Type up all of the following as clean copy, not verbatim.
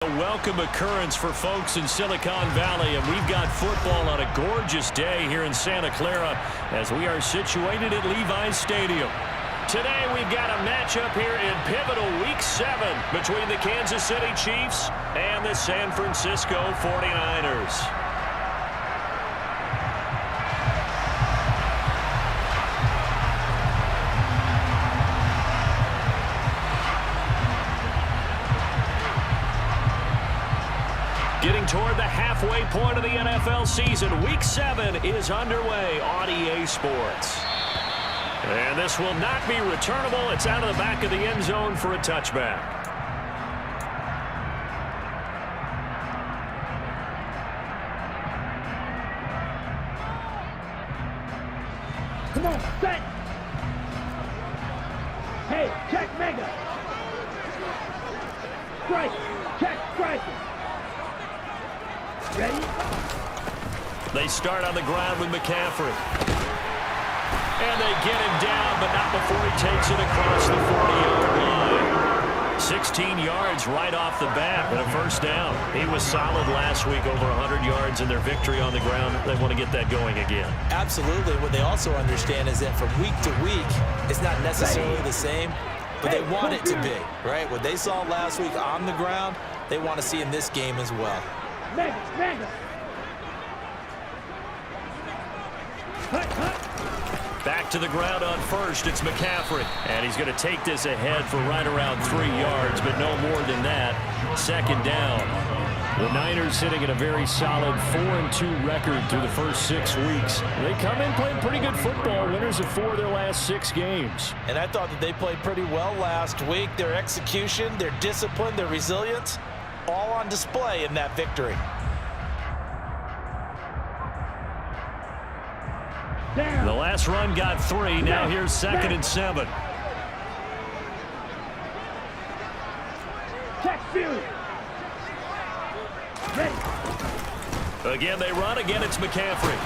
A welcome occurrence for folks in Silicon Valley, and we've got football on a gorgeous day here in Santa Clara as we are situated at Levi's Stadium. Today we've got a matchup here in pivotal Week 7 between the Kansas City Chiefs and the San Francisco 49ers. Getting toward the halfway point of the NFL season, Week 7 is underway on EA Sports. And this will not be returnable. It's out of the back of the end zone for a touchback. Come on, set! Hey, check mega! Strike! Check striking! Ready? They start on the ground with McCaffrey. And they get him down, but not before he takes it across the 40-yard line. 16 yards right off the bat, and a first down. He was solid last week, over 100 yards in their victory on the ground. They want to get that going again. Absolutely. What they also understand is that from week to week, it's not necessarily the same, but they want it to be, right? What they saw last week on the ground, they want to see in this game as well. Mega! Back to the ground on first, it's McCaffrey. And he's going to take this ahead for right around 3 yards, but no more than that. Second down. The Niners sitting at a very solid 4-2 record through the first 6 weeks. They come in playing pretty good football, winners of 4 of their last 6 games. And I thought that they played pretty well last week. Their execution, their discipline, their resilience, all on display in that victory. The last run got 3. Now here's 2nd and 7. Check field. Again, they run. Again, it's McCaffrey.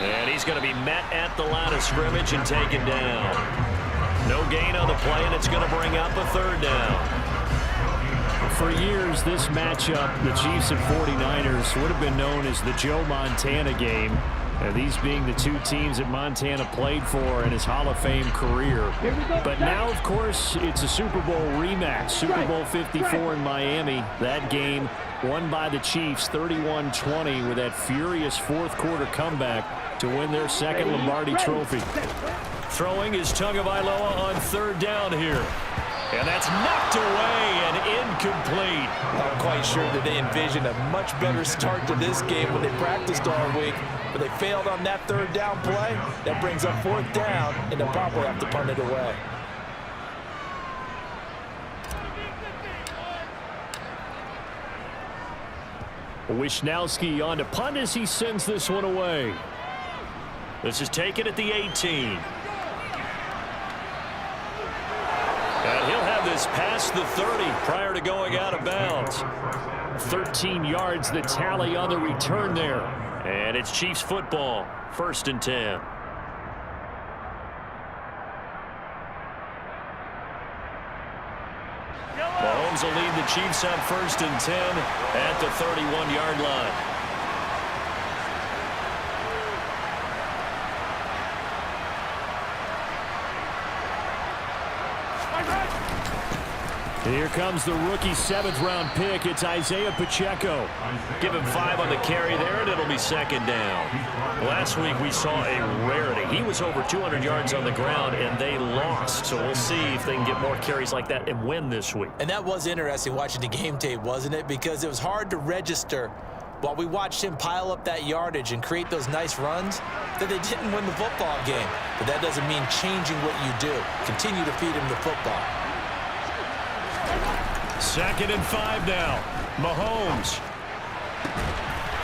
And he's going to be met at the line of scrimmage and taken down. No gain on the play, and it's going to bring up a 3rd down. For years, this matchup, the Chiefs and 49ers, would have been known as the Joe Montana game. These being the 2 teams that Montana played for in his Hall of Fame career. But now, of course, it's a Super Bowl rematch. Super Bowl 54 in Miami. That game won by the Chiefs 31-20 with that furious 4th quarter comeback to win their 2nd Lombardi trophy. Throwing is Tagovailoa on 3rd down here. And that's knocked away and incomplete. I'm quite sure that they envisioned a much better start to this game when they practiced all week, but they failed on that 3rd down play. That brings up 4th down, and they'll probably have to punt it away. Wishnowski on to punt as he sends this one away. This is taken at the 18. And he'll have this past the 30 prior to going out of bounds. 13 yards the tally on the return there. And it's Chiefs football, 1st and 10. Mahomes will lead the Chiefs on 1st and 10 at the 31-yard line. Here comes the rookie 7th-round pick. It's Isaiah Pacheco. Give him 5 on the carry there, and it'll be 2nd down. Last week we saw a rarity. He was over 200 yards on the ground, and they lost. So we'll see if they can get more carries like that and win this week. And that was interesting watching the game tape, wasn't it? Because it was hard to register while we watched him pile up that yardage and create those nice runs that they didn't win the football game. But that doesn't mean changing what you do. Continue to feed him the football. 2nd and 5 now. Mahomes.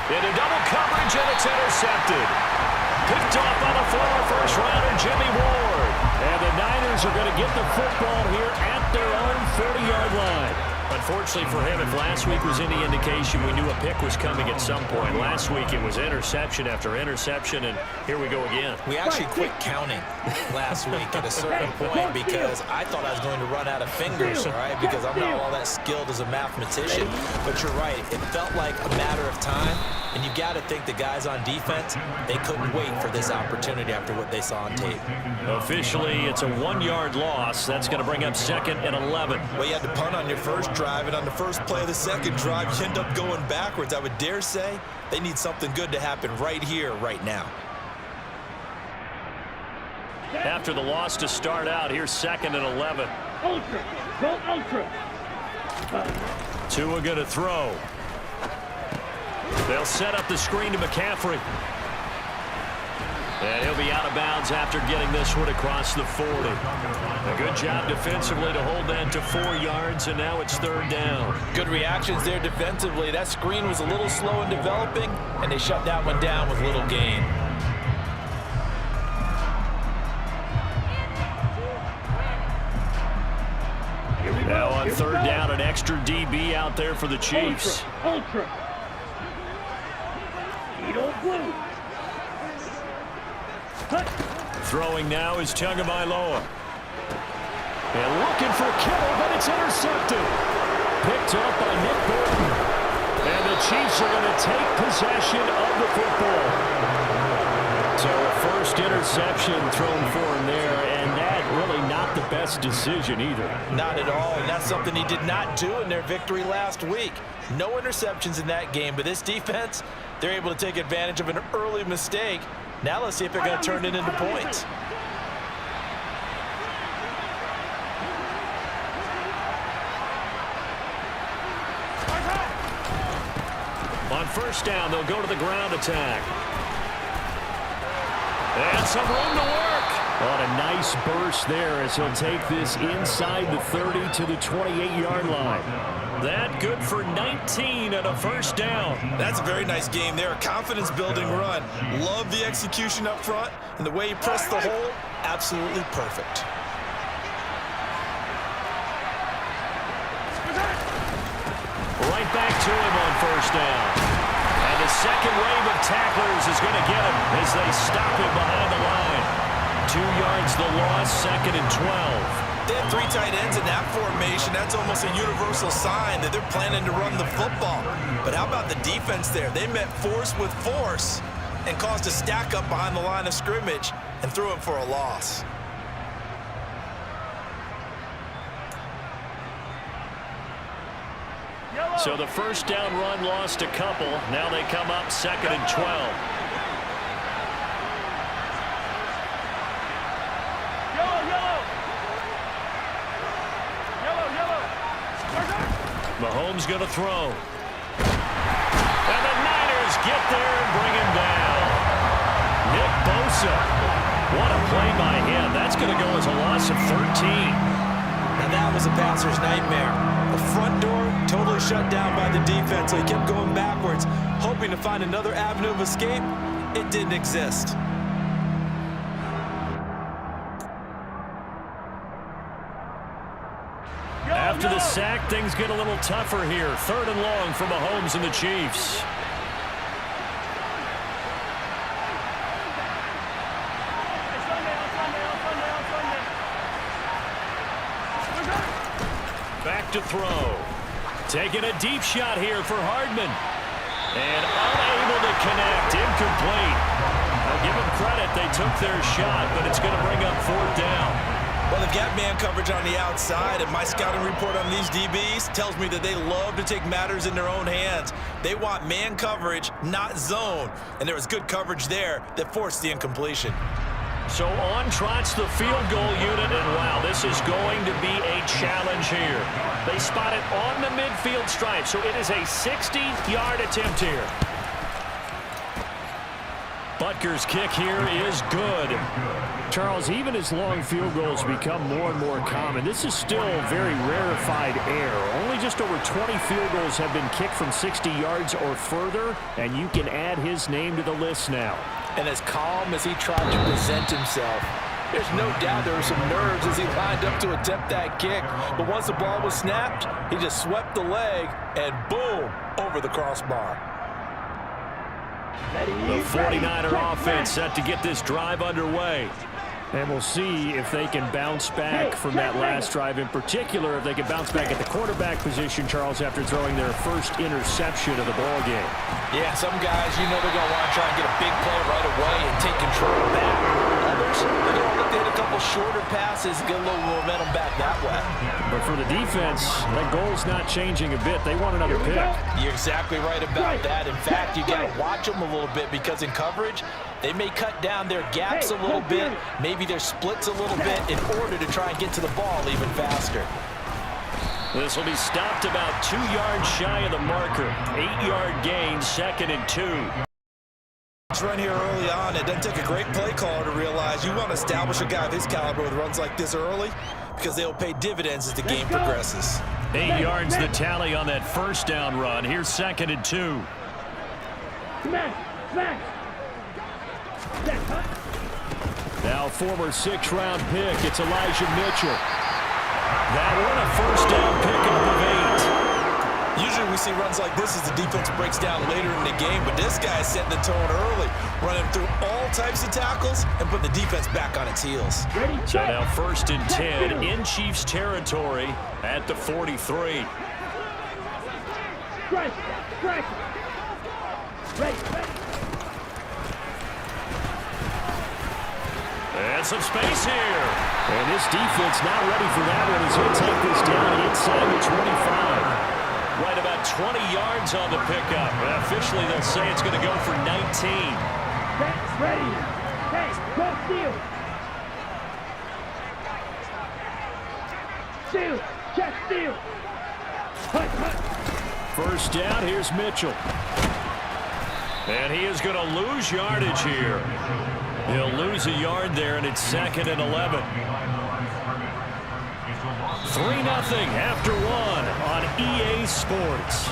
Into double coverage, and it's intercepted. Picked off by the former first-rounder, Jimmy Ward. And the Niners are going to get the football here at their own 30-yard line. Unfortunately for him, if last week was any indication, we knew a pick was coming at some point. Last week it was interception after interception, and here we go again. We actually quit counting last week at a certain point because I thought I was going to run out of fingers, all right, because I'm not all that skilled as a mathematician. But you're right. It felt like a matter of time, and you got to think the guys on defense, they couldn't wait for this opportunity after what they saw on tape. Officially, it's a 1-yard loss. That's going to bring up 2nd and 11. Well, you had to punt on your first drive, and on the first play of the second drive, you end up going backwards. I would dare say they need something good to happen right here, right now. After the loss to start out, here's 2nd and 11. Ultra. Go ultra. Tua going to throw. They'll set up the screen to McCaffrey. And he'll be out of bounds after getting this one across the 40. A good job defensively to hold that to 4 yards, and now it's 3rd down. Good reactions there defensively. That screen was a little slow in developing, and they shut that one down with little gain. Now on 3rd down, an extra DB out there for the Chiefs. Ultra. Edo blue. Throwing now is Tagovailoa. And looking for Kittle, but it's intercepted. Picked up by Nick Bolton. And the Chiefs are going to take possession of the football. So a first interception thrown for him there, and that really not the best decision either. Not at all, and that's something he did not do in their victory last week. No interceptions in that game, but this defense, they're able to take advantage of an early mistake. Now let's see if they're going to turn it into points. On 1st down, they'll go to the ground attack. And some room to work. On a nice burst there as he'll take this inside the 30 to the 28-yard line. That good for 19 and a 1st down. That's a very nice game there. A confidence-building run. Love the execution up front, and the way he pressed the hole, absolutely perfect. Right back to him on 1st down. And the second wave of tacklers is going to get him as they stop him behind the line. 2 yards the loss, 2nd and 12. They have 3 tight ends in that formation. That's almost a universal sign that they're planning to run the football. But how about the defense there? They met force with force and caused a stack up behind the line of scrimmage and threw him for a loss. So the 1st down run lost a couple. Now they come up 2nd and 12. Mahomes going to throw. And the Niners get there and bring him down. Nick Bosa. What a play by him. That's going to go as a loss of 13. Now that was a passer's nightmare. The front door totally shut down by the defense, so he kept going backwards, hoping to find another avenue of escape. It didn't exist. After the sack, things get a little tougher here. 3rd and long for Mahomes and the Chiefs. Back to throw. Taking a deep shot here for Hardman. And unable to connect. Incomplete. I'll give them credit. They took their shot, but it's going to bring up 4th down. Well, they've got man coverage on the outside, and my scouting report on these DBs tells me that they love to take matters in their own hands. They want man coverage, not zone, and there was good coverage there that forced the incompletion. So on trots the field goal unit, and wow, this is going to be a challenge here. They spot it on the midfield stripe, so it is a 60-yard attempt here. Butker's kick here is good. Charles, even as long field goals become more and more common, this is still very rarefied air. Only just over 20 field goals have been kicked from 60 yards or further, and you can add his name to the list now. And as calm as he tried to present himself, There's no doubt there were some nerves as he lined up to attempt that kick. But once the ball was snapped, he just swept the leg and boom, over the crossbar. The 49er offense set to get this drive underway. And we'll see if they can bounce back from that last drive in particular, if they can bounce back at the quarterback position, Charles, after throwing their first interception of the ball game. Yeah, some guys, you know they're going to want to try and get a big play right away and take control back. Others, they're going to look to hit a couple shorter passes and get a little momentum back that way. But for the defense, that goal's not changing a bit. They want another pick. You're exactly right about that. In fact, you got to watch them a little bit because in coverage, they may cut down their gaps a little bit, maybe their splits a little bit in order to try and get to the ball even faster. This will be stopped about 2 yards shy of the marker. 8-yard gain, 2nd and 2. Let's run here early on. It doesn't take a great play caller to realize you want to establish a guy of his caliber with runs like this early because they'll pay dividends as the game progresses. 8 yards the tally on that first down run. Here's 2nd and 2. Now former 6th-round pick, it's Elijah Mitchell. That one a first down pickup of 8. Usually we see runs like this as the defense breaks down later in the game, but this guy is setting the tone early, running through all types of tackles and putting the defense back on its heels. So now 1st and 10 in Chiefs territory at the 43. And some space here. And this defense not ready for that one as he'll take this down inside the 25. Right about 20 yards on the pickup. Officially, they'll say it's going to go for 19. Ready. Hey, go steal. Steal. Check steal. First down, here's Mitchell. And he is going to lose yardage here. He'll lose a yard there, and it's 2nd and 11. 3-0 after 1 on EA Sports.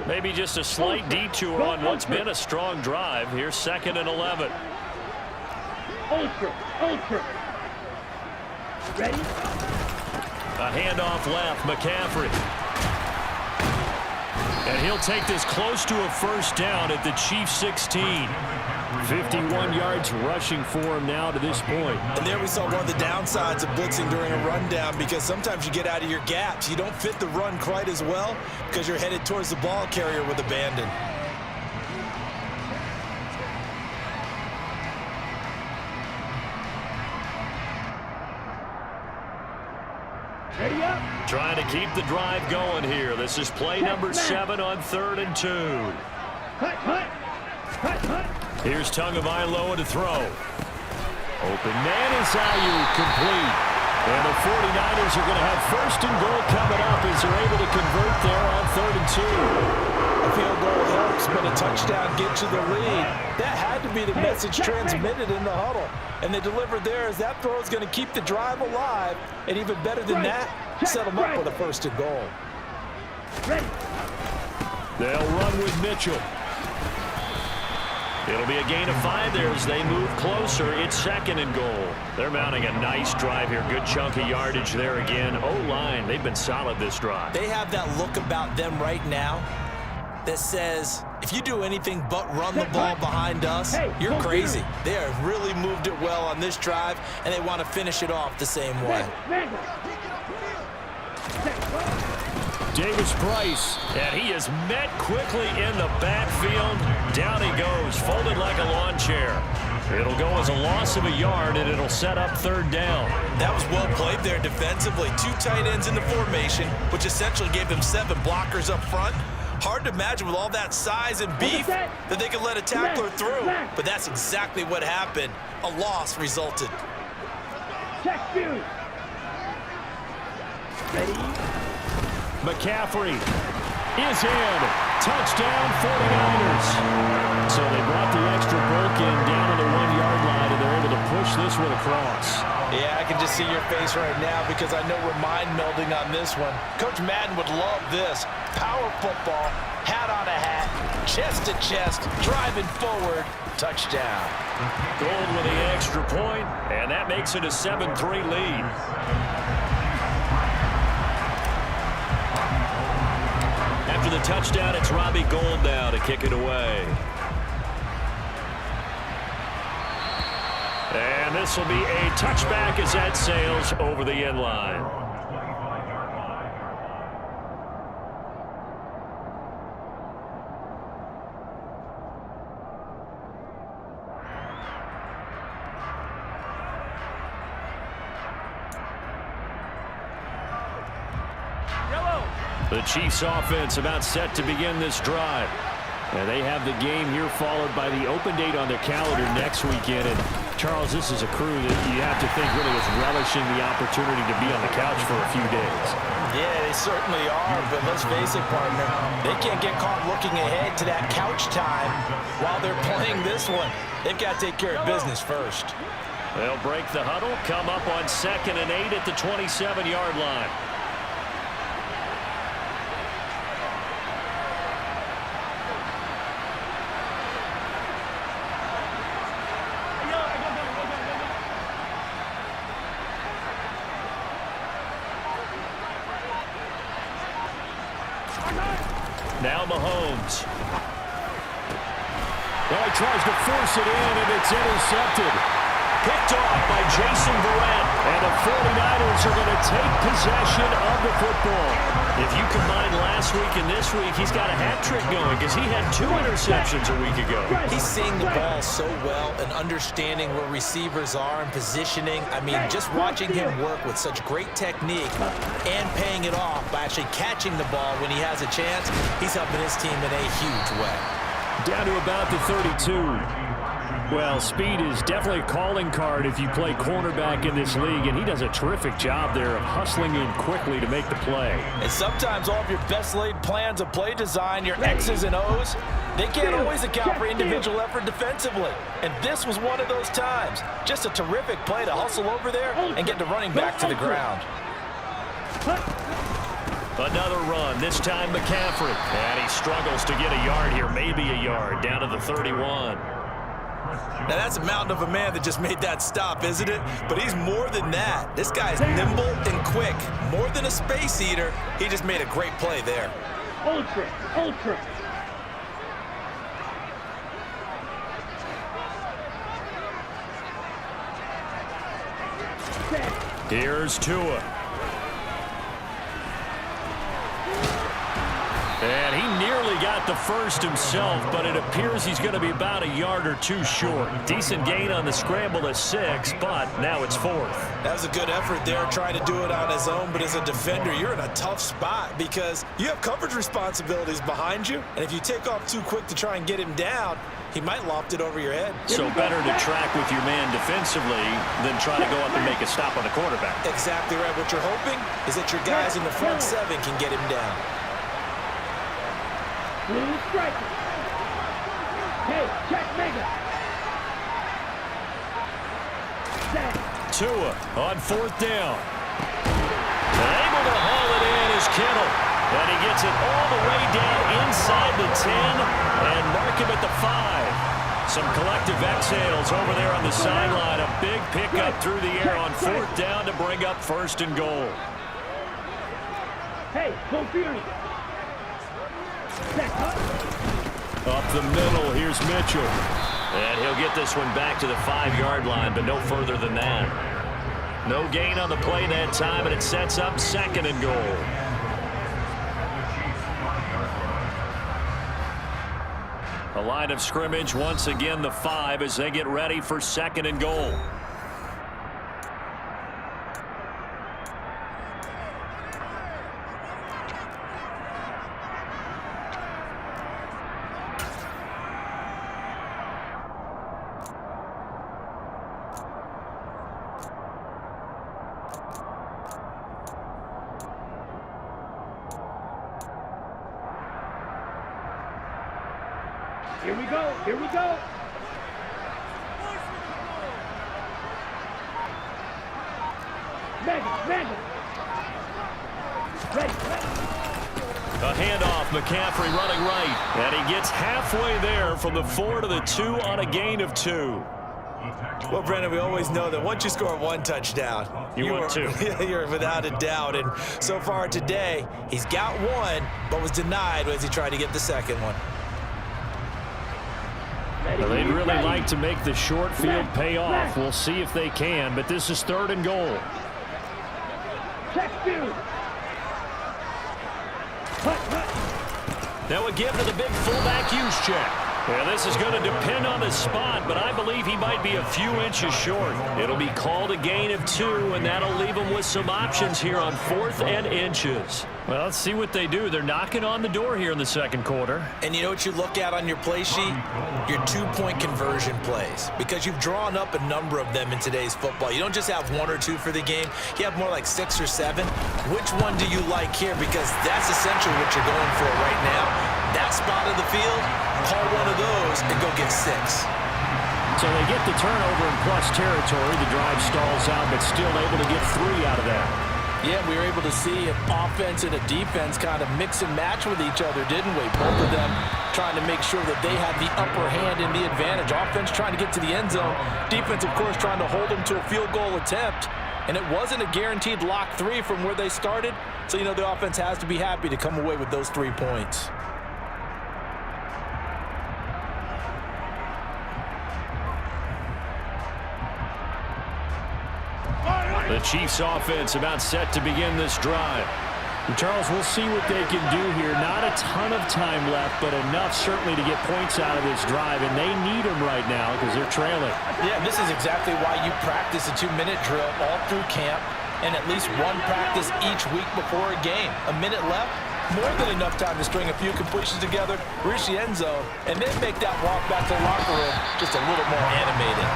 Maybe just a slight detour on what's been a strong drive. Here's 2nd and 11. Ultra. Ready? A handoff left, McCaffrey. And he'll take this close to a first down at the Chiefs 16. 51 yards rushing for him now to this point. And there we saw one of the downsides of blitzing during a rundown because sometimes you get out of your gaps. You don't fit the run quite as well because you're headed towards the ball carrier with abandon. Ready up. Trying to keep the drive going here. This is play number 7 on 3rd and 2. Hut. Here's Tagovailoa to throw. Open man is Ayuk, complete. And the 49ers are going to have 1st and goal coming up as they're able to convert there on 3rd and 2. A field goal helps, but a touchdown gets you the lead. That had to be the message transmitted in the huddle. And they delivered there as that throw is going to keep the drive alive. And even better than that, set them up with a 1st and goal. They'll run with Mitchell. It'll be a gain of 5 there as they move closer. It's 2nd and goal. They're mounting a nice drive here. Good chunk of yardage there again. O-line, they've been solid this drive. They have that look about them right now that says, if you do anything but run the ball behind us, you're crazy. They have really moved it well on this drive, and they want to finish it off the same way. Davis Price, and he is met quickly in the backfield. Down he goes, folded like a lawn chair. It'll go as a loss of a yard, and it'll set up 3rd down. That was well played there defensively. 2 tight ends in the formation, which essentially gave them 7 blockers up front. Hard to imagine with all that size and beef that they could let a tackler through. But that's exactly what happened. A loss resulted. Check view. McCaffrey is in. Touchdown, 49ers. So they brought the extra bulk in down to the 1-yard line, and they're able to push this one across. Yeah, I can just see your face right now because I know we're mind melding on this one. Coach Madden would love this. Power football, hat on a hat, chest to chest, driving forward, touchdown. Gold with the extra point, and that makes it a 7-3 lead. After the touchdown, it's Robbie Gould now to kick it away. And this will be a touchback as that sails over the end line. The Chiefs offense about set to begin this drive. And they have the game here followed by the open date on their calendar next weekend. And Charles, this is a crew that you have to think really is relishing the opportunity to be on the couch for a few days. Yeah, they certainly are, but let's face it, partner, they can't get caught looking ahead to that couch time while they're playing this one. They've got to take care of business first. They'll break the huddle, come up on 2nd and 8 at the 27-yard line. Now Mahomes. Well, he tries to force it in, and it's intercepted. Picked off by Jason Verrett. And the 49ers are going to take possession of the football. If you combine last week and this week, he's got a hat trick going because he had 2 interceptions a week ago. He's seeing the ball so well and understanding where receivers are and positioning. I mean, just watching him work with such great technique and paying it off by actually catching the ball when he has a chance, he's helping his team in a huge way. Down to about the 32. Well, speed is definitely a calling card if you play cornerback in this league, and he does a terrific job there of hustling in quickly to make the play. And sometimes all of your best laid plans of play design, your X's and O's, they can't always account for individual effort defensively. And this was one of those times. Just a terrific play to hustle over there and get the running back to the ground. Another run, this time McCaffrey. And he struggles to get a yard here, maybe a yard, down to the 31. Now, that's a mountain of a man that just made that stop, isn't it? But he's more than that. This guy's nimble and quick. More than a space eater, he just made a great play there. Ultra. Here's Tua. And he nearly got the first himself, but it appears he's going to be about a yard or 2 short. Decent gain on the scramble at 6, but now it's 4th. That was a good effort there, trying to do it on his own, but as a defender, you're in a tough spot because you have coverage responsibilities behind you, and if you take off too quick to try and get him down, he might loft it over your head. So better to track with your man defensively than try to go up and make a stop on the quarterback. Exactly right. What you're hoping is that your guys in the front 7 can get him down. Blue striker. Hey, check Mega. Tua on 4th down. And able to haul it in is Kittle. And he gets it all the way down inside the 10 and mark him at the 5. Some collective exhales over there on the sideline. A big pickup through the air on 4th down to bring up 1st and goal. Hey, go Fury. Up the middle, here's Mitchell. And he'll get this one back to the 5-yard line, but no further than that. No gain on the play that time, and it sets up 2nd and goal. A line of scrimmage, once again the 5 as they get ready for 2nd and goal. Here we go. Here we go. Mega. Ready. A handoff, McCaffrey running right. And he gets halfway there from the 4 to the 2 on a gain of 2. Well, Brendan, we always know that once you score one touchdown, you want two. You're without a doubt. And so far today, he's got one, but was denied as he tried to get the second one. Well, they'd really like to make the short field pay off. We'll see if they can, but this is 3rd and goal. Check field. Now a give to the big fullback use check. Yeah, this is going to depend on the spot, but I believe he might be a few inches short. It'll be called a gain of 2, and that'll leave him with some options here on 4th and inches. Well, let's see what they do. They're knocking on the door here in the second quarter. And you know what you look at on your play sheet? Your 2-point conversion plays, because you've drawn up a number of them in today's football. You don't just have 1 or 2 for the game. You have more like 6 or 7. Which one do you like here? Because that's essentially what you're going for right now. That spot of the field, call one of those and go get 6. So they get the turnover in plus territory. The drive stalls out, but still able to get 3 out of that. Yeah, we were able to see an offense and a defense kind of mix and match with each other, didn't we? Both of them trying to make sure that they had the upper hand and the advantage. Offense trying to get to the end zone. Defense, of course, trying to hold them to a field goal attempt. And it wasn't a guaranteed lock 3 from where they started. So, you know, the offense has to be happy to come away with those 3 points. The Chiefs offense about set to begin this drive. And Charles, we'll see what they can do here. Not a ton of time left, but enough certainly to get points out of this drive, and they need them right now because they're trailing. Yeah, this is exactly why you practice a 2-minute drill all through camp and at least one practice each week before a game. A minute left, more than enough time to string a few completions together, reach the end zone, and then make that walk back to the locker room just a little more animated.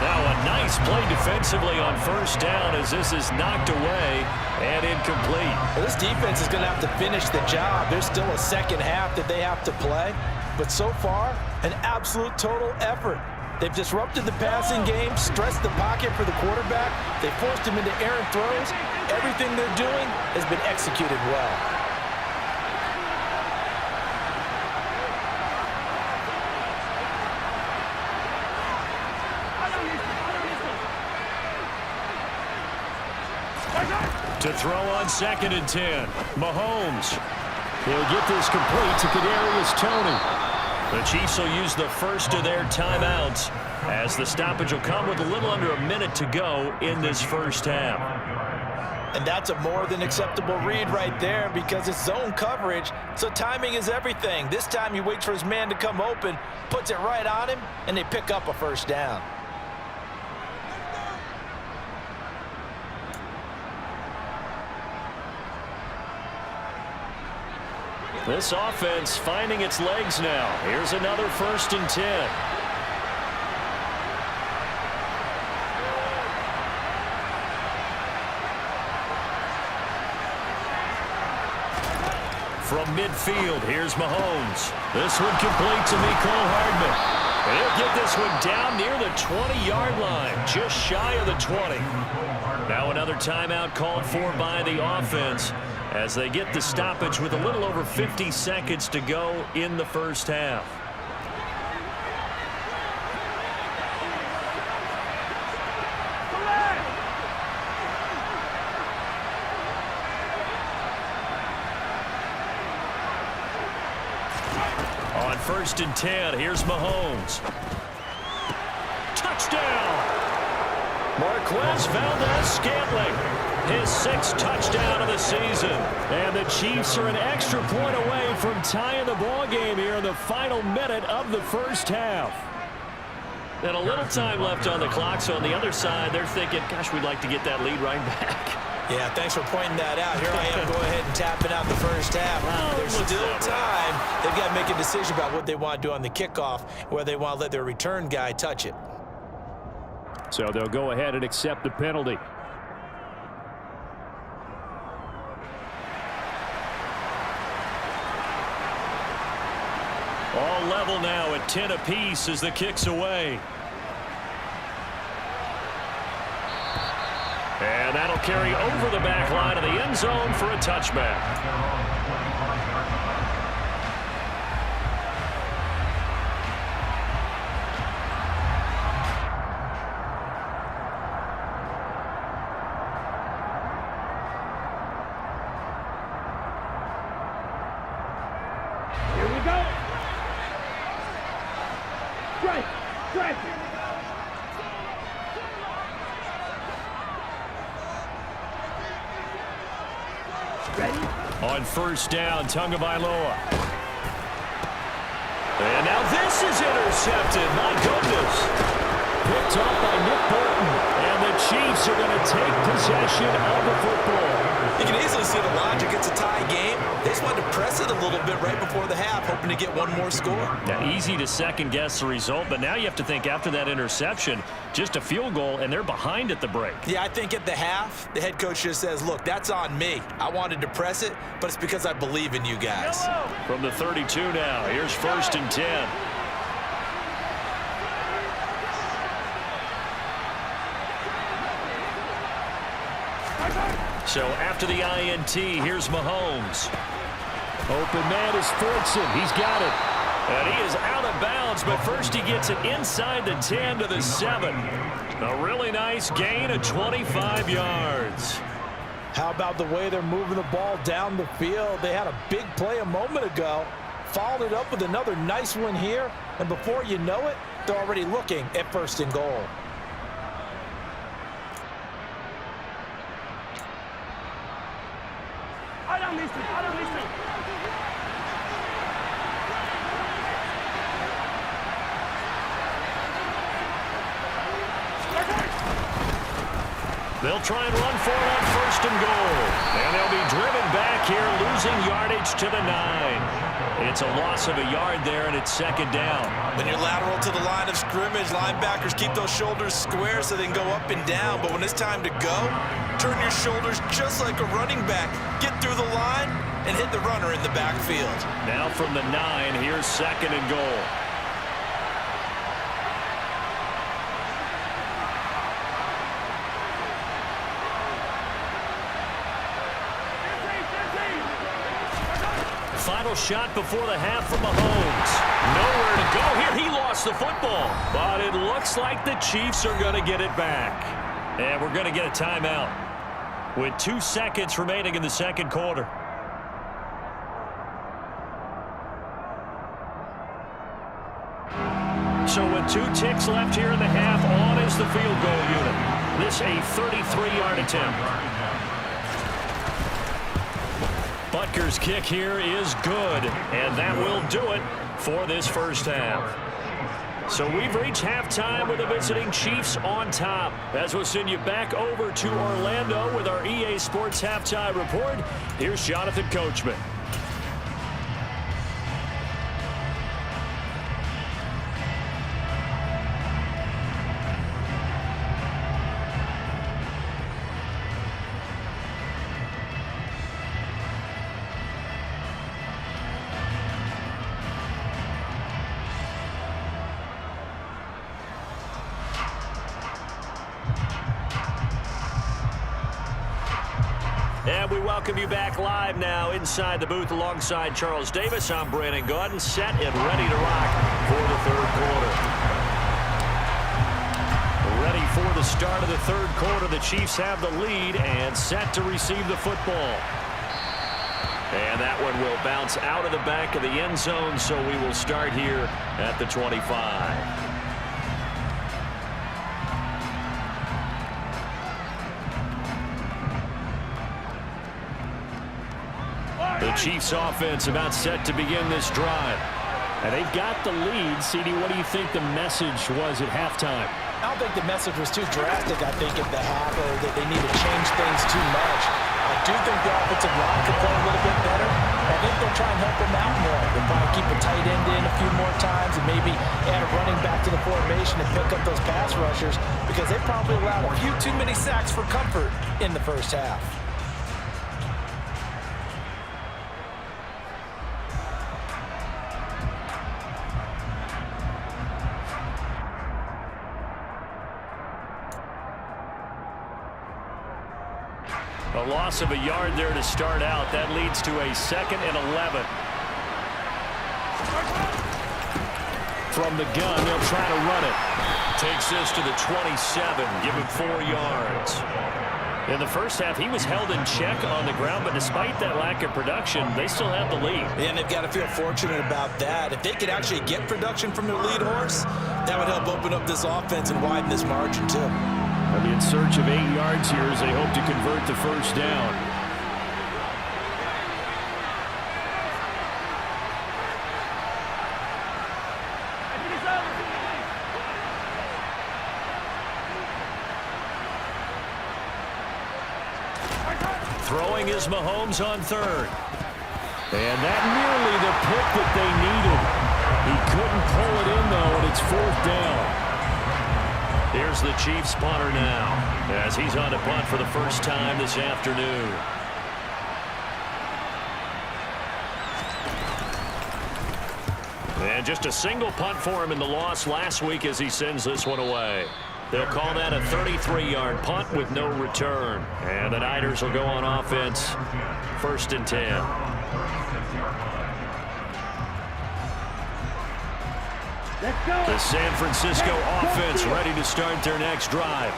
Now a nice play defensively on 1st down as this is knocked away and incomplete. Well, this defense is going to have to finish the job. There's still a second half that they have to play. But so far, an absolute total effort. They've disrupted the passing game, stressed the pocket for the quarterback. They forced him into errant throws. Everything they're doing has been executed well. To throw on 2nd and 10. Mahomes. He'll get this complete to Kadarius Toney. The Chiefs will use the first of their timeouts as the stoppage will come with a little under a minute to go in this first half. And that's a more than acceptable read right there because it's zone coverage, so timing is everything. This time he waits for his man to come open, puts it right on him, and they pick up a 1st down. This offense finding its legs now. Here's another 1st and 10. From midfield, here's Mahomes. This one complete to Mecole Hardman. And he'll get this one down near the 20-yard line, just shy of the 20. Now another timeout called for by the offense as they get the stoppage with a little over 50 seconds to go in the first half. On 1st and 10, here's Mahomes. Touchdown! Marquez Valdez-Scantling. His 6th touchdown of the season. And the Chiefs are an extra point away from tying the ball game here in the final minute of the first half. And a little time left on the clock, so on the other side, they're thinking, gosh, we'd like to get that lead right back. Yeah, thanks for pointing that out. Here I am, go ahead and tapping out the first half. Well, there's still time. They've got to make a decision about what they want to do on the kickoff, whether they want to let their return guy touch it. So they'll go ahead and accept the penalty. All level level now at 10 apiece as the kick's away. And that'll carry over the back line of the end zone for a touchback. On first down, Tagovailoa. And now this is intercepted. My goodness. Picked up by Nick Burton. And the Chiefs are going to take possession of the football. You can easily see the logic. It's a tie game. They just wanted to press it a little bit right before the half, hoping to get one more score. Now, easy to second-guess the result, but now you have to think after that interception, just a field goal, and they're behind at the break. Yeah, I think at the half, the head coach just says, look, that's on me. I wanted to press it, but it's because I believe in you guys. From the 32 now, here's 1st and 10. So after the INT, here's Mahomes. Open man is Fortson. He's got it. And he is out of bounds, but first he gets it inside the 10 to the 7. A really nice gain of 25 yards. How about the way they're moving the ball down the field? They had a big play a moment ago, followed it up with another nice one here, and before you know it, they're already looking at 1st and goal. They'll try and run for it on 1st and goal. And they'll be driven back here, losing yardage to the 9. It's a loss of a yard there, and it's 2nd down. When you're lateral to the line of scrimmage, linebackers keep those shoulders square so they can go up and down. But when it's time to go, turn your shoulders just like a running back. Get through the line and hit the runner in the backfield. Now from the 9, here's 2nd and goal. Final shot before the half from Mahomes. Nowhere to go here. He lost the football. But it looks like the Chiefs are going to get it back. And we're going to get a timeout with 2 seconds remaining in the 2nd quarter. So with 2 ticks left here in the half, on is the field goal unit. This a 33-yard attempt. Butker's kick here is good, and that will do it for this 1st half. So we've reached halftime with the visiting Chiefs on top. As we'll send you back over to Orlando with our EA Sports Halftime Report, here's Jonathan Coachman. And we welcome you back live now inside the booth alongside Charles Davis. I'm Brandon Gaudin, set and ready to rock for the 3rd quarter. Ready for the start of the 3rd quarter. The Chiefs have the lead and set to receive the football. And that one will bounce out of the back of the end zone, so we will start here at the 25. The Chiefs offense about set to begin this drive. And they've got the lead. CD, what do you think the message was at halftime? I don't think the message was too drastic, I think, at the half, or that they need to change things too much. I do think the offensive line could play a little bit better. I think they'll try and help them out more. They'll probably keep a tight end in a few more times and maybe add a running back to the formation and pick up those pass rushers, because they probably allowed a few too many sacks for comfort in the 1st half. A loss of a yard there to start out. That leads to a 2nd and 11. From the gun, they'll try to run it. Takes this to the 27, give him 4 yards. In the first half, he was held in check on the ground, but despite that lack of production, they still have the lead. And they've got to feel fortunate about that. If they could actually get production from their lead horse, that would help open up this offense and widen this margin, too. They'll be in search of 8 yards here as they hope to convert the first down. Throwing is Mahomes on 3rd. And that nearly the pick that they needed. He couldn't pull it in, though, and it's 4th down. Here's the Chiefs punter now as he's on to punt for the first time this afternoon. And just a single punt for him in the loss last week as he sends this one away. They'll call that a 33-yard punt with no return. And the Niners will go on offense, 1st and 10. Let's go. The San Francisco offense ready to start their next drive.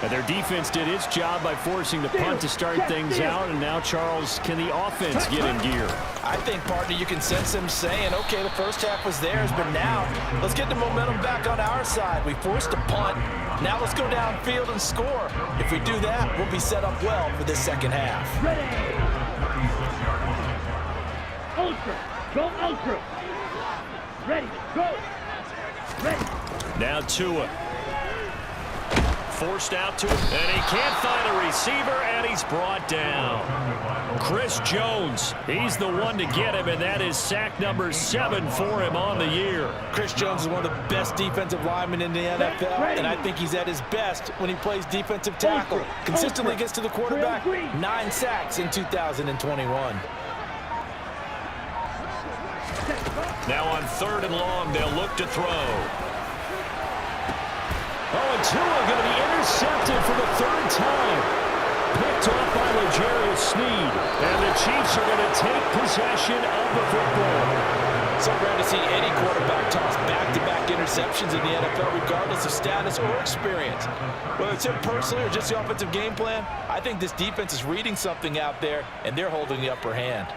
And their defense did its job by forcing the punt to start things out. And now, Charles, can the offense get in gear? I think, partner, you can sense them saying, okay, the first half was theirs, but now let's get the momentum back on our side. We forced a punt. Now let's go downfield and score. If we do that, we'll be set up well for this second half. Ready. Ultra. Go ultra. Ready. Go. Ready. Now Tua. Forced out to him, and he can't find a receiver, and he's brought down. Chris Jones, he's the one to get him, and that is sack number 7 for him on the year. Chris Jones is one of the best defensive linemen in the NFL, and I think he's at his best when he plays defensive tackle. Consistently gets to the quarterback, 9 sacks in 2021. Now on 3rd and long, they'll look to throw. Oh, and Tua going to be intercepted for the 3rd time. Picked off by L'Jarius Sneed. And the Chiefs are going to take possession of the football. So rare to see any quarterback toss back-to-back interceptions in the NFL, regardless of status or experience. Whether it's him personally or just the offensive game plan, I think this defense is reading something out there, and they're holding the upper hand.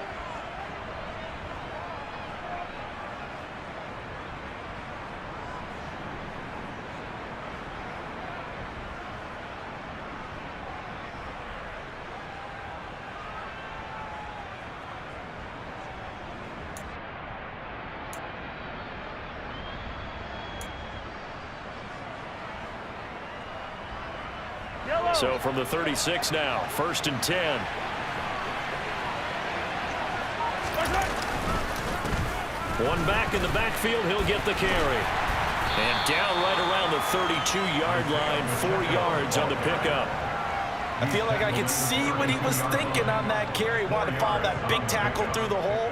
So from the 36 now, 1st and 10. One back in the backfield, he'll get the carry. And down right around the 32-yard line, 4 yards on the pickup. I feel like I could see what he was thinking on that carry. Wanted to follow that big tackle through the hole.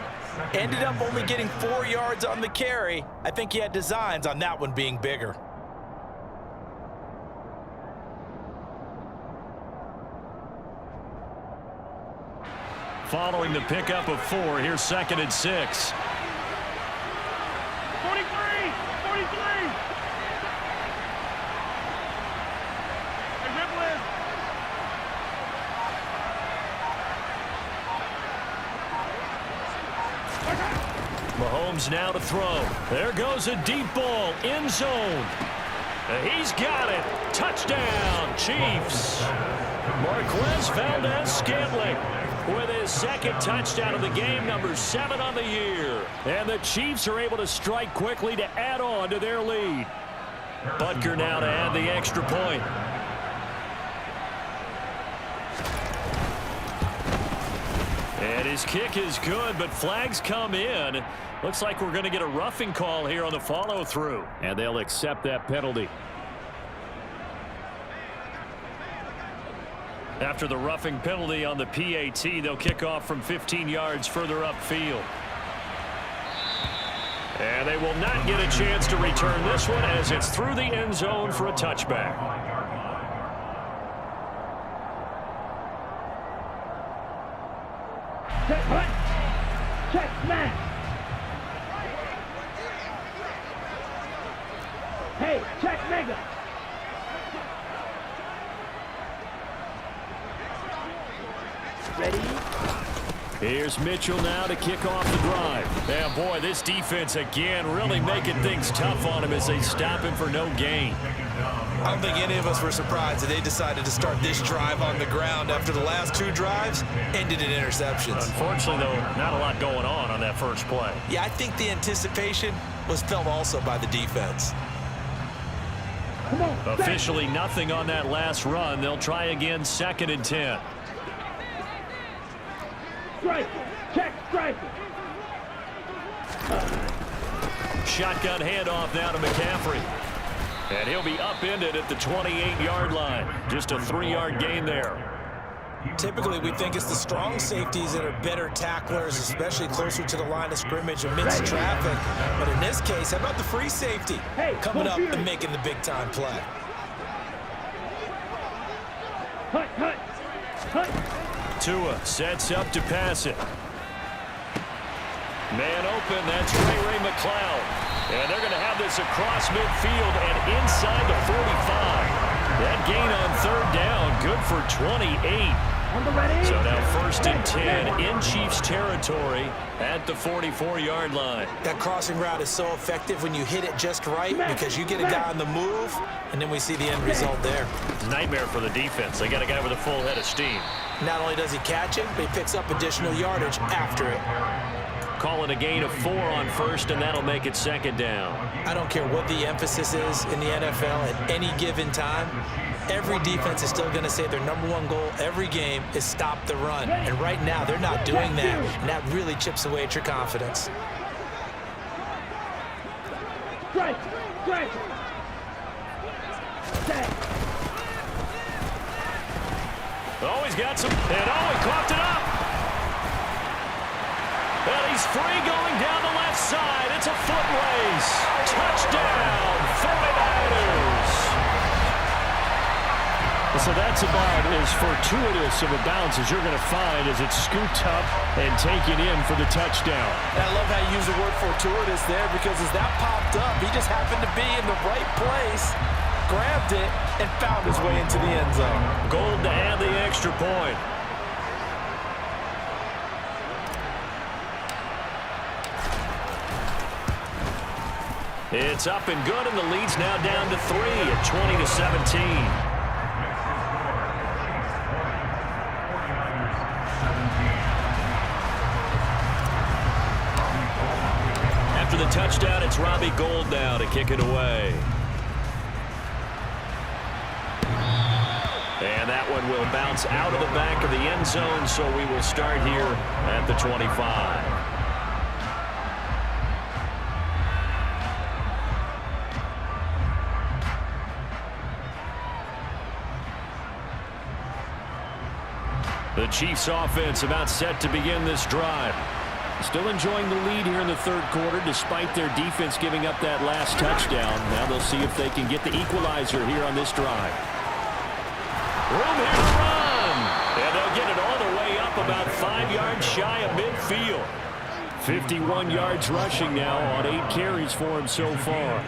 Ended up only getting 4 yards on the carry. I think he had designs on that one being bigger. Following the pickup of 4, here's 2nd and 6. 43. Mahomes now to throw. There goes a deep ball, end zone. He's got it. Touchdown, Chiefs. Marquez Valdez-Scantling with his 2nd touchdown of the game, number 7 on the year. And the Chiefs are able to strike quickly to add on to their lead. Butker now to add the extra point. And his kick is good, but flags come in. Looks like we're going to get a roughing call here on the follow-through. And they'll accept that penalty. After the roughing penalty on the PAT, they'll kick off from 15 yards further upfield. And they will not get a chance to return this one as it's through the end zone for a touchback. Check hunt. Check smash. Hey, check mega. Ready? Here's Mitchell now to kick off the drive. Yeah, boy, this defense again really making things tough on him as they stop him for no gain. I don't think any of us were surprised that they decided to start this drive on the ground after the last 2 drives ended in interceptions. Unfortunately, though, not a lot going on that first play. Yeah, I think the anticipation was felt also by the defense. Come on. Officially nothing on that last run. They'll try again, 2nd and 10. Strike. Check strike. Shotgun handoff now to McCaffrey. And he'll be upended at the 28-yard line. Just a 3-yard gain there. Typically, we think it's the strong safeties that are better tacklers, especially closer to the line of scrimmage amidst traffic. But in this case, how about the free safety coming up and making the big-time play? Hunt, hunt, hunt. Tua sets up to pass it. Man open, that's Ray McLeod. And they're going to have this across midfield and inside the 45. That gain on 3rd down, good for 28. So now 1st and 10 in Chiefs territory at the 44-yard line. That crossing route is so effective when you hit it just right because you get a guy on the move, and then we see the end result there. Nightmare for the defense. They got a guy with a full head of steam. Not only does he catch it, but he picks up additional yardage after it. Call it a gain of 4 on 1st, and that'll make it 2nd down. I don't care what the emphasis is in the NFL at any given time. Every defense is still going to say their #1 goal every game is stop the run. And right now, they're not doing that, and that really chips away at your confidence. Strike, strike. Oh, he's got some, and oh, he coughed it up. And he's free going down the left side. It's a foot race. Touchdown, 49ers. So that's about as fortuitous of a bounce as you're going to find as it's scooped up and taken in for the touchdown. And I love how you use the word fortuitous there because as that popped up, he just happened to be in the right place, grabbed it, and found his way into the end zone. Gold to add the extra point. It's up and good, and the lead's now down to 3 at 20-17. After the touchdown, it's Robbie Gould now to kick it away. And that one will bounce out of the back of the end zone, so we will start here at the 25. The Chiefs offense about set to begin this drive. Still enjoying the lead here in the 3rd quarter despite their defense giving up that last touchdown. Now they'll see if they can get the equalizer here on this drive. Room here to run. And they'll get it all the way up about 5 yards shy of midfield. 51 yards rushing now on 8 carries for him so far.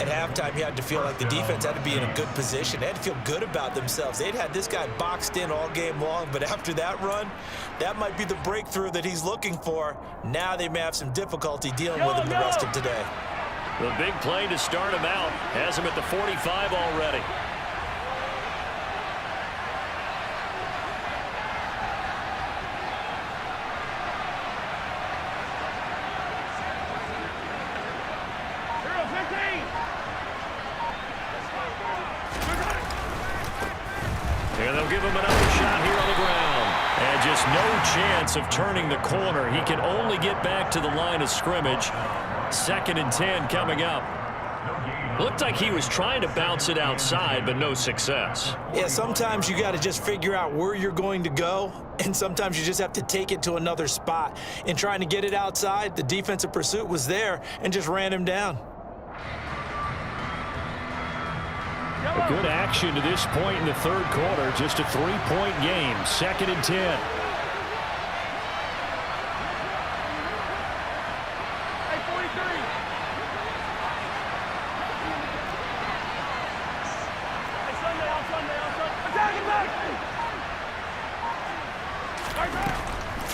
At halftime, you had to feel like the defense had to be in a good position. They had to feel good about themselves. They'd had this guy boxed in all game long, but after that run, that might be the breakthrough that he's looking for. Now they may have some difficulty dealing with him the rest of today. The big play to start him out has him at the 45 already. And they'll give him another shot here on the ground. And just no chance of turning the corner. He can only get back to the line of scrimmage. 2nd and 10 coming up. Looked like he was trying to bounce it outside, but no success. Yeah, sometimes you got to just figure out where you're going to go, and sometimes you just have to take it to another spot. In trying to get it outside, the defensive pursuit was there and just ran him down. A good action to this point in the 3rd quarter. Just a 3-point game. 2nd and 10.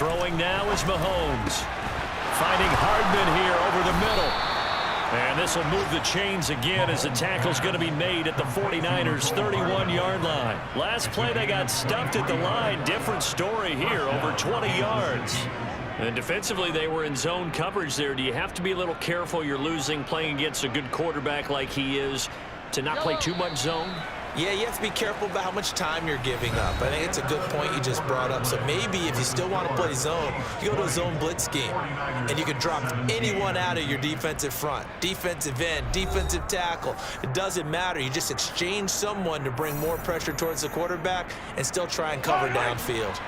Throwing now is Mahomes. Finding Hardman here over the middle. And this will move the chains again as the tackle's going to be made at the 49ers' 31-yard line. Last play, they got stuffed at the line. Different story here, over 20 yards. And defensively, they were in zone coverage there. Do you have to be a little careful? You're losing, playing against a good quarterback like he is, to not play too much zone? Yeah, you have to be careful about how much time you're giving up. I think it's a good point you just brought up. So maybe if you still want to play zone, you go to a zone blitz scheme, and you can drop anyone out of your defensive front, defensive end, defensive tackle. It doesn't matter. You just exchange someone to bring more pressure towards the quarterback and still try and cover downfield.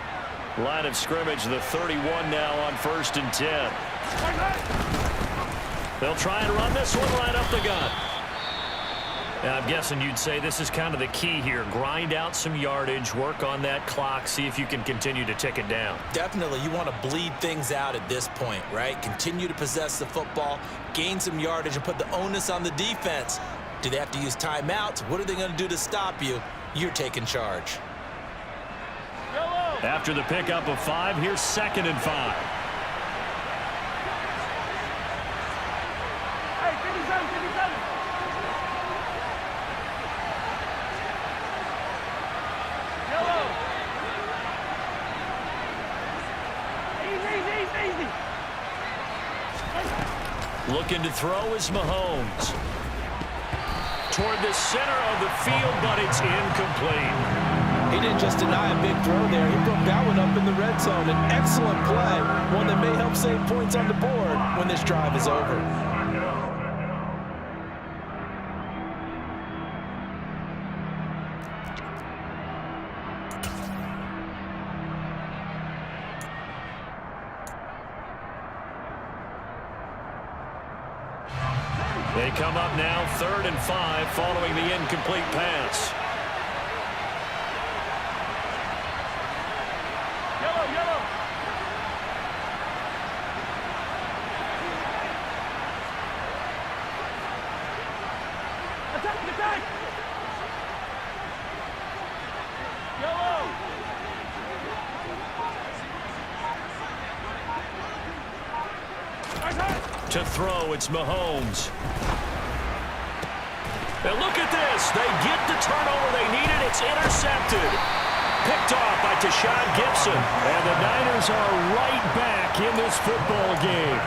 Line of scrimmage, the 31 now on 1st and 10. They'll try and run this one right up the gut. Now, I'm guessing you'd say this is kind of the key here. Grind out some yardage, work on that clock, see if you can continue to tick it down. Definitely, you want to bleed things out at this point, right? Continue to possess the football, gain some yardage, and put the onus on the defense. Do they have to use timeouts? What are they going to do to stop you? You're taking charge. After the pickup of 5, here's 2nd and 5. Looking to throw is Mahomes. Toward the center of the field, but it's incomplete. He didn't just deny a big throw there. He broke that one up in the red zone. An excellent play, one that may help save points on the board when this drive is over. They come up now 3rd and 5 following the incomplete pass. Yellow. Attack. Yellow. To throw, it's Mahomes. And look at this. They get the turnover they needed. It's intercepted. Picked off by Tashawn Gibson. And the Niners are right back in this football game.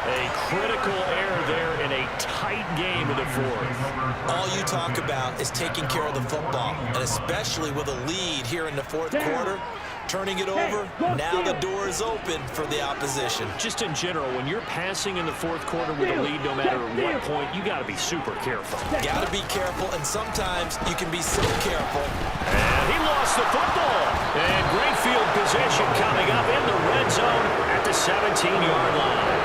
A critical error there in a tight game in the 4th. All you talk about is taking care of the football, and especially with a lead here in the 4th quarter. Turning it over, now the door is open for the opposition. Just in general, when you're passing in the 4th quarter with a lead, no matter what point, you got to be super careful. Got to be careful, and sometimes you can be so careful. And he lost the football. And great field position coming up in the red zone at the 17-yard line.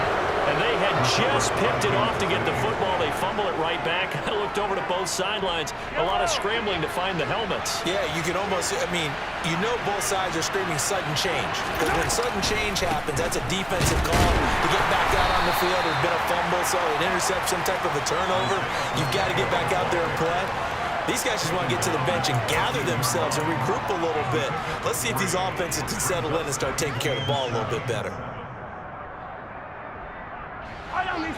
And they had just picked it off to get the football. They fumble it right back. I looked over to both sidelines. A lot of scrambling to find the helmets. Yeah, you can almost, you know both sides are screaming sudden change. Because when sudden change happens, that's a defensive call to get back out on the field. There's been a fumble, so an interception, type of a turnover. You've got to get back out there and play. These guys just want to get to the bench and gather themselves and regroup a little bit. Let's see if these offenses can settle in and start taking care of the ball a little bit better.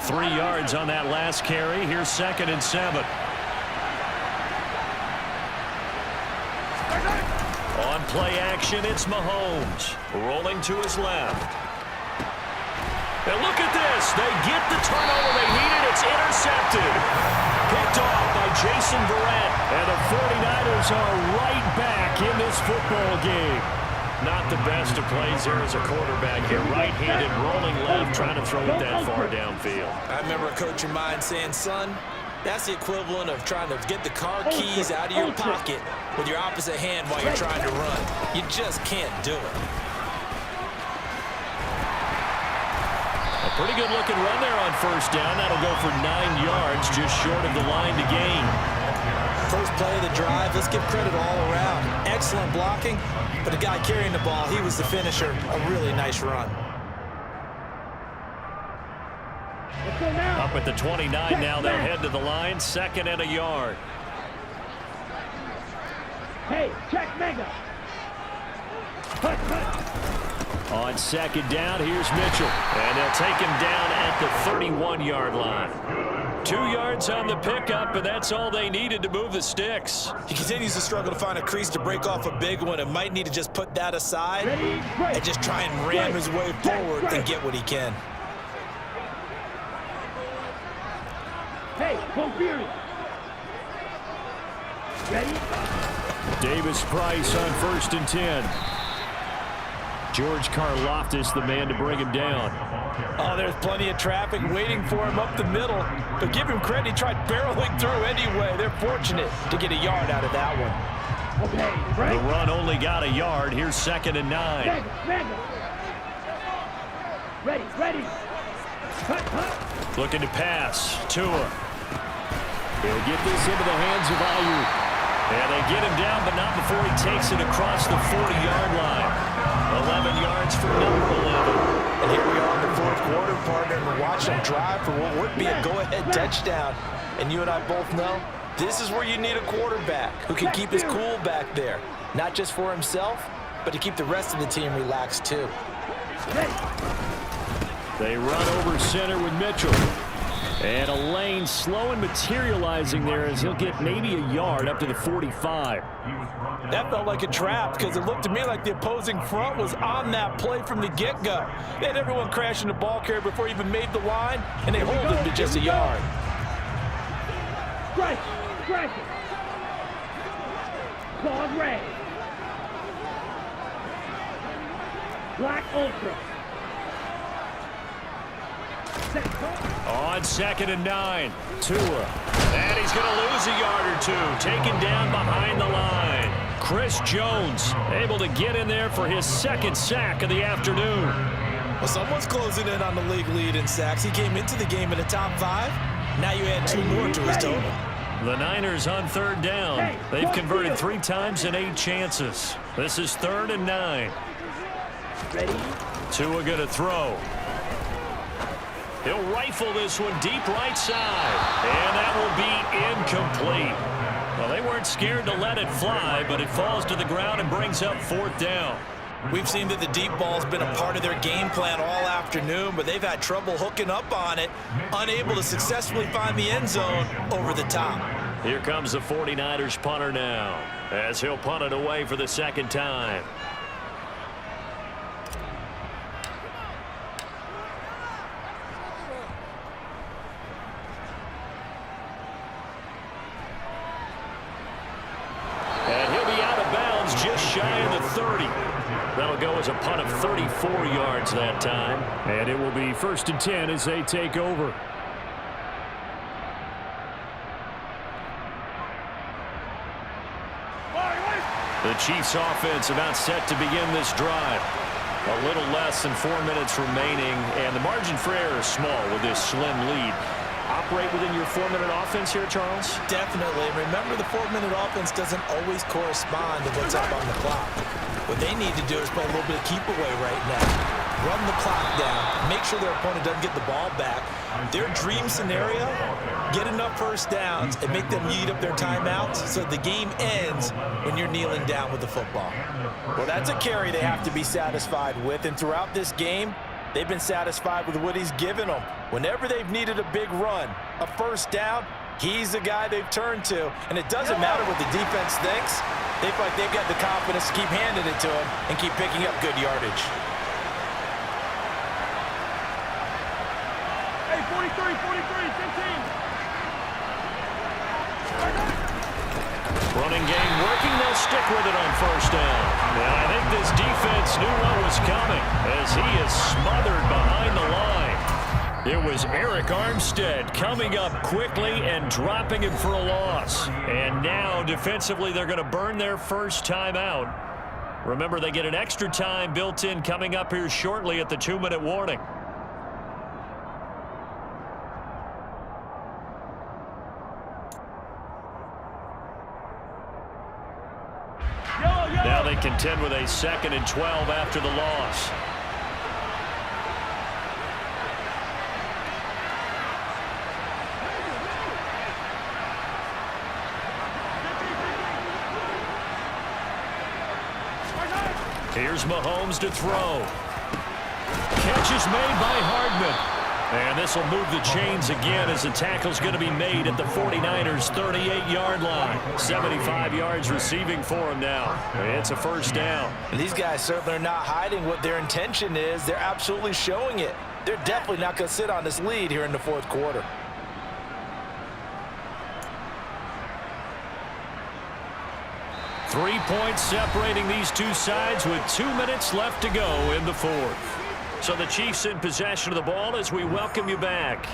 3 yards on that last carry. Here's 2nd and 7. On play action, it's Mahomes. Rolling to his left. And look at this. They get the turnover they needed. It's intercepted. Picked off by Jason Verrett. And the 49ers are right back in this football game. Not the best of plays there as a quarterback here. Right-handed, rolling left, trying to throw it that far downfield. I remember a coach of mine saying, son, that's the equivalent of trying to get the car keys out of your pocket with your opposite hand while you're trying to run. You just can't do it. A pretty good-looking run there on 1st down. That'll go for 9 yards, just short of the line to gain. First play of the drive, let's give credit all around. Excellent blocking, but the guy carrying the ball, he was the finisher. A really nice run. Up at the 29 now, they'll head to the line. 2nd and a yard. Hey, check mega. Hut. On second down, here's Mitchell. And they'll take him down at the 31-yard line. 2 yards on the pickup, and that's all they needed to move the sticks. He continues to struggle to find a crease to break off a big one and might need to just put that aside and just try and ram his way forward and get what he can. Hey, home field. Ready? Davis Price on 1st and 10. George Karlaftis, the man to bring him down. Oh, there's plenty of traffic waiting for him up the middle. But give him credit, he tried barreling through anyway. They're fortunate to get a yard out of that one. Okay, The run only got a yard. Here's 2nd and 9. Ready. Cut. Looking to pass. Tua. He'll get this into the hands of Ayuk. And they get him down, but not before he takes it across the 40-yard line. 11 yards for number 11. And here we are in the 4th quarter, partner, and we're watching him drive for what would be a go-ahead touchdown. And you and I both know this is where you need a quarterback who can keep his cool back there. Not just for himself, but to keep the rest of the team relaxed too. They run over center with Mitchell. And a lane slow and materializing there as he'll get maybe a yard up to the 45. That felt like a trap because it looked to me like the opposing front was on that play from the get-go. They had everyone crashing the ball carrier before he even made the line, and they hold him to just a yard. Strike it. Claws red. Black Ultra. On 2nd and 9, Tua. And he's going to lose a yard or two, taken down behind the line. Chris Jones able to get in there for his 2nd sack of the afternoon. Well, someone's closing in on the league lead in sacks. He came into the game in the top 5. Now you add 2 more to his total. The Niners on 3rd down. They've converted 3 times in 8 chances. This is 3rd and 9. Ready? Tua going to throw. He'll rifle this one deep right side. And that will be incomplete. Well, they weren't scared to let it fly, but it falls to the ground and brings up 4th down. We've seen that the deep ball's been a part of their game plan all afternoon, but they've had trouble hooking up on it, unable to successfully find the end zone over the top. Here comes the 49ers punter now, as he'll punt it away for the 2nd time. Just shy of the 30. That'll go as a punt of 34 yards that time. And it will be 1st and 10 as they take over. The Chiefs offense about set to begin this drive. A little less than 4 minutes remaining, and the margin for error is small with this slim lead. Operate within your 4-minute offense here, Charles? Definitely. Remember, the 4-minute offense doesn't always correspond to what's up on the clock. What they need to do is play a little bit of keep away right now. Run the clock down. Make sure their opponent doesn't get the ball back. Their dream scenario, get enough 1st downs and make them eat up their timeouts so the game ends when you're kneeling down with the football. Well, that's a carry they have to be satisfied with, and throughout this game, they've been satisfied with what he's given them. Whenever they've needed a big run, a 1st down, he's the guy they've turned to. And it doesn't matter what the defense thinks. They feel like they've got the confidence to keep handing it to him and keep picking up good yardage. Hey, 43, 15. Running game working. They'll stick with it on 1st down. And I think this defense knew what was coming as he is smothered behind the line. It was Eric Armstead coming up quickly and dropping him for a loss. And now defensively they're going to burn their 1st time out. Remember, they get an extra time built in coming up here shortly at the 2-minute warning. Now they contend with a 2nd and 12 after the loss. Here's Mahomes to throw. catch is made by Hardman. And this will move the chains again as the tackle's going to be made at the 49ers' 38-yard line. 75 yards receiving for him now. It's a first down. And these guys certainly are not hiding what their intention is. They're absolutely showing it. They're definitely not going to sit on this lead here in the fourth quarter. Three points separating these two sides with 2 minutes left to go in the fourth. So the Chiefs in possession of the ball as we welcome you back.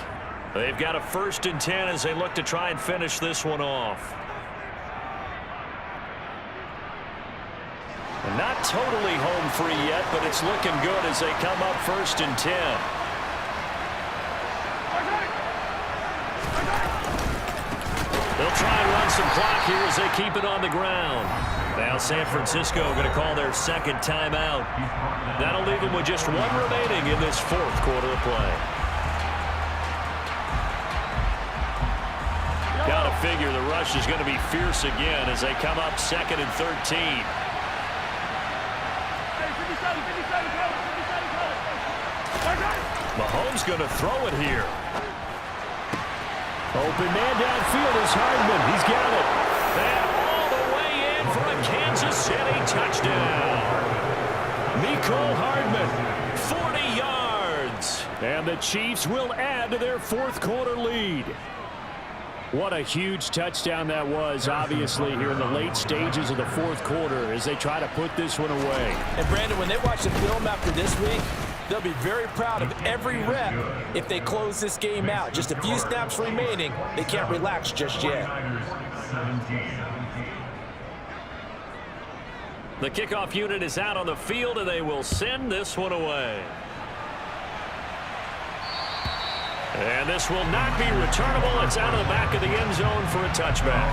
They've got a 1st and 10 as they look to try and finish this one off. And not totally home free yet, but it's looking good as they come up 1st and 10. They'll try and run some clock here as they keep it on the ground. Now San Francisco going to call their second timeout. That'll leave them with just one remaining in this fourth quarter of play. Got to figure the rush is going to be fierce again as they come up 2nd and 13. Mahomes going to throw it here. Open man downfield is Hardman. He's got it. And all the way in for a Kansas City touchdown. Mecole Hardman, 40 yards. And the Chiefs will add to their fourth quarter lead. What a huge touchdown that was, obviously, here in the late stages of the fourth quarter as they try to put this one away. And, Brandon, when they watch the film after this week, they'll be very proud of every rep if they close this game out. Just a few snaps remaining. They can't relax just yet. The kickoff unit is out on the field, and they will send this one away. And this will not be returnable. It's out of the back of the end zone for a touchback.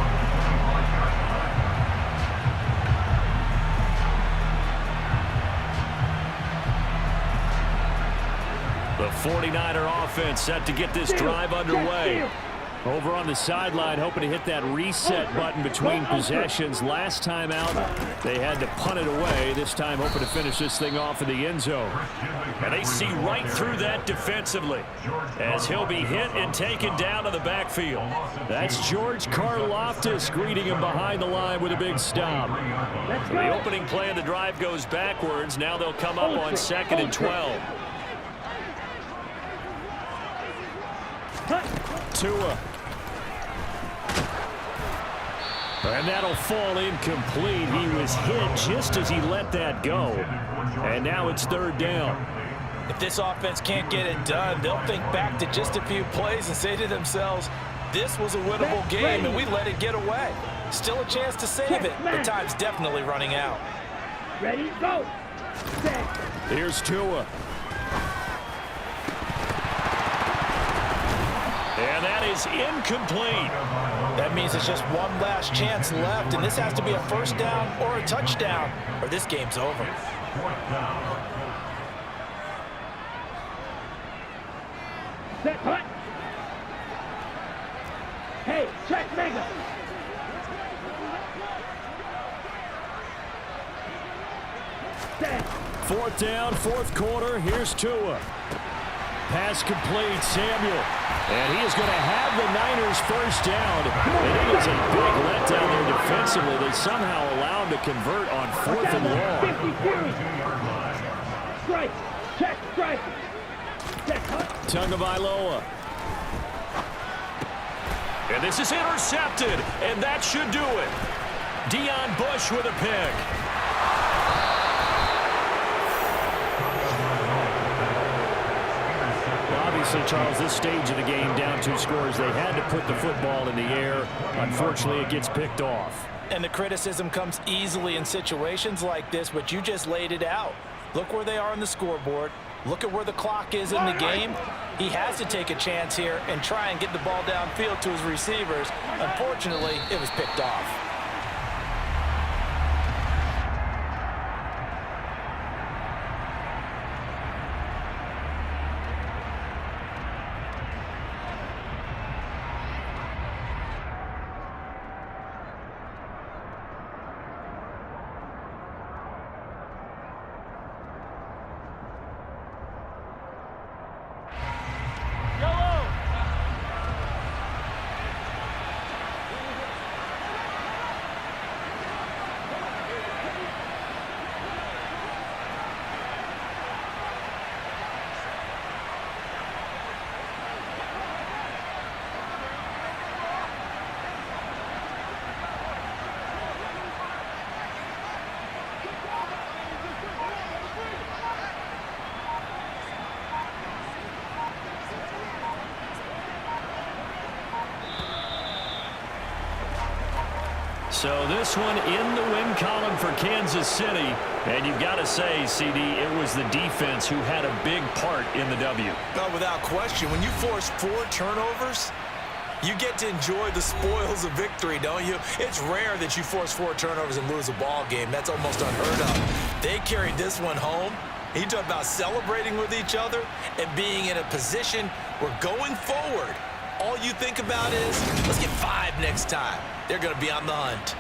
The 49er offense set to get this drive underway. Over on the sideline, hoping to hit that reset button between possessions. Last time out, they had to punt it away. This time, hoping to finish this thing off in the end zone. And they see right through that defensively as he'll be hit and taken down to the backfield. That's George Karlaftis greeting him behind the line with a big stop. The opening play of the drive goes backwards. Now they'll come up on 2nd and 12. Tua. And that'll fall incomplete. He was hit just as he let that go. And now it's 3rd down. If this offense can't get it done, they'll think back to just a few plays and say to themselves, this was a winnable game and we let it get away. Still a chance to save it, but time's definitely running out. Ready, go. Here's Tua. And that is incomplete. That means it's just one last chance left, and this has to be a 1st down or a touchdown, or this game's over. Set, hut. Hey, check mega. Set. 4th down, 4th quarter. Here's Tua. Pass complete, Samuel. And he is going to have the Niners 1st down. And it is a big letdown there defensively. They somehow allow him to convert on 4th and long. Strike, check, strike. Tagovailoa. And this is intercepted. And that should do it. Deion Bush with a pick. Obviously, Charles, this stage of the game, down 2 scores, they had to put the football in the air. Unfortunately, it gets picked off. And the criticism comes easily in situations like this, but you just laid it out. Look where they are on the scoreboard. Look at where the clock is in the game. He has to take a chance here and try and get the ball downfield to his receivers. Unfortunately, it was picked off. So this one in the win column for Kansas City. And you've got to say, CD, it was the defense who had a big part in the W. No, without question. When you force 4 turnovers, you get to enjoy the spoils of victory, don't you? It's rare that you force 4 turnovers and lose a ball game. That's almost unheard of. They carried this one home. He talked about celebrating with each other and being in a position where going forward, all you think about is, let's get 5 next time. They're going to be on the hunt.